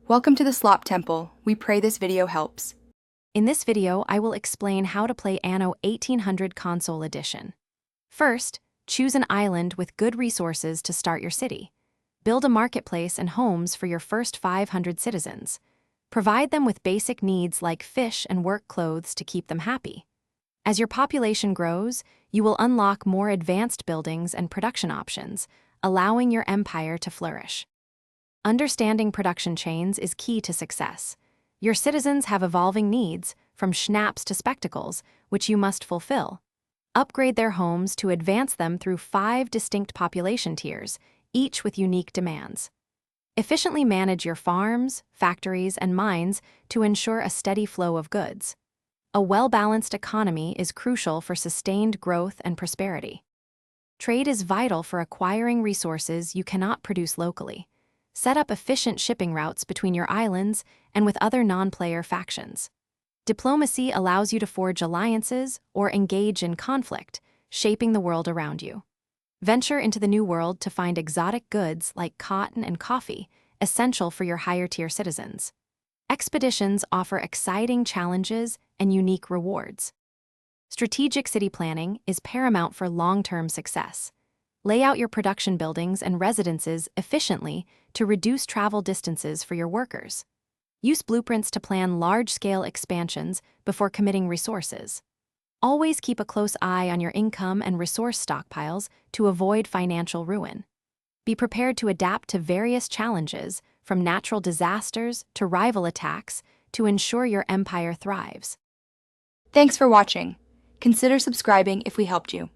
Welcome to the Slop Temple. We pray this video helps. In this video, I will explain how to play Anno 1800 Console Edition. First, choose an island with good resources to start your city. Build a marketplace and homes for your first 500 citizens. Provide them with basic needs like fish and work clothes to keep them happy. As your population grows, you will unlock more advanced buildings and production options, allowing your empire to flourish. Understanding production chains is key to success. Your citizens have evolving needs, from schnapps to spectacles, which you must fulfill. Upgrade their homes to advance them through 5 distinct population tiers, each with unique demands. Efficiently manage your farms, factories, and mines to ensure a steady flow of goods. A well-balanced economy is crucial for sustained growth and prosperity. Trade is vital for acquiring resources you cannot produce locally. Set up efficient shipping routes between your islands and with other non-player factions. Diplomacy allows you to forge alliances or engage in conflict, shaping the world around you. Venture into the new world to find exotic goods like cotton and coffee, essential for your higher-tier citizens. Expeditions offer exciting challenges and unique rewards. Strategic city planning is paramount for long-term success. Lay out your production buildings and residences efficiently to reduce travel distances for your workers. Use blueprints to plan large-scale expansions before committing resources. Always keep a close eye on your income and resource stockpiles to avoid financial ruin. Be prepared to adapt to various challenges, from natural disasters to rival attacks, to ensure your empire thrives. Thanks for watching. Consider subscribing if we helped you.